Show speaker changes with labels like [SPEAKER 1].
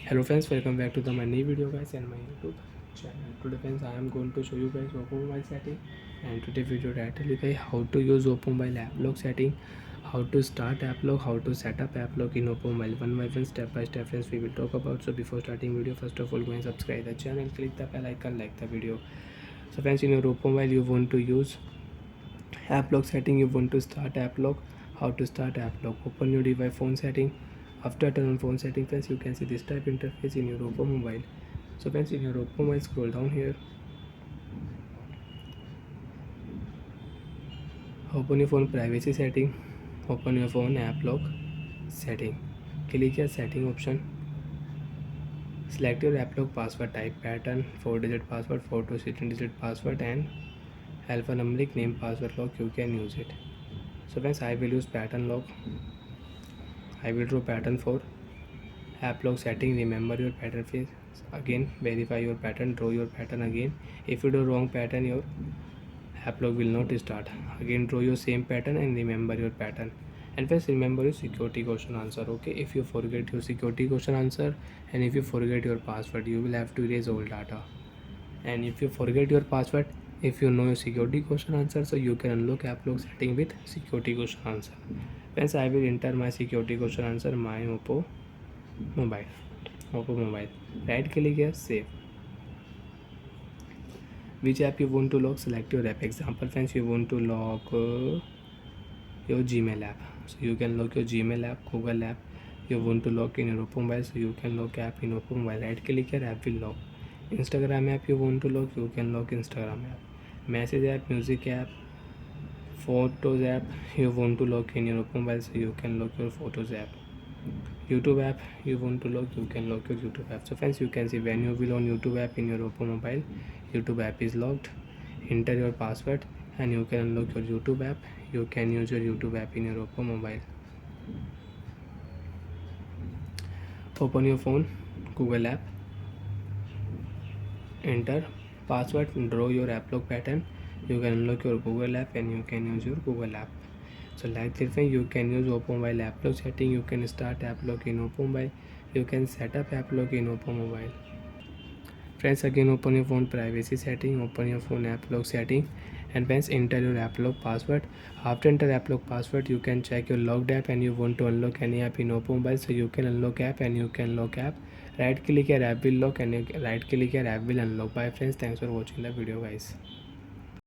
[SPEAKER 1] Hello friends, welcome back to my new video guys and my YouTube channel. Today friends, I am going to show you guys Oppo mobile setting, and today video title is guys how to use Oppo mobile app lock setting, how to start app lock, how to set up app lock in Oppo mobile. One by one, step by step friends we will talk about. So before starting video, first of all go and subscribe the channel, click the bell icon, like the video. So friends, in your Oppo mobile you want to use app lock setting, you want to start app lock. How to start app lock? Open your device phone setting. After turn on phone setting friends, you can see this type interface in your Oppo mobile. So friends, in your Oppo mobile, scroll down here, open your phone privacy setting, open your phone app lock setting, click here setting option, select your app lock password type pattern, 4-digit password, 4 to 16-digit password, and alphanumeric name password lock. You can use it. So friends, I will use pattern lock. I will draw pattern for app lock setting. Remember your pattern phase. Again verify your pattern, draw your pattern again. If you do wrong pattern, your app lock will not start. Again draw your same pattern and remember your pattern. And first remember your security question answer. Okay, if you forget your security question answer and if you forget your password, you will have to erase all data. And if you forget your password, if you know your security question answer, so you can unlock app lock setting with security question answer. Friends, I will enter my security question answer, my mobile Oppo mobile. Right click here, save. Which app you want to lock? Select your app. Example friends, you want to lock your Gmail app, so you can lock your Gmail app. Google app you want to lock in your Oppo mobile, so you can lock app in Oppo mobile. Right click here, app will lock. Instagram app you want to lock, you can lock Instagram app. Message app, music app, photos app you want to lock in your Oppo mobile, so you can lock your photos app. YouTube app you want to lock, you can lock your YouTube app. So friends, you can see when you will on YouTube app in your Oppo mobile, YouTube app is locked. Enter your password and you can unlock your YouTube app. You can use your YouTube app in your Oppo mobile. Open your phone, Google app, enter password, draw your app lock pattern. You can unlock your Google app and you can use your Google app. So like this way you can use Oppo mobile app lock setting. You can start app lock in Oppo mobile. You can set up app lock in Oppo mobile. Friends, again open your phone privacy setting, open your phone app lock setting, and friends enter your app lock password. After enter app lock password, you can check your locked app and you want to unlock any app in Oppo mobile, so you can unlock app and you can lock app. Right click here, app will lock, and you right click here, app will unlock. Bye friends, thanks for watching the video guys.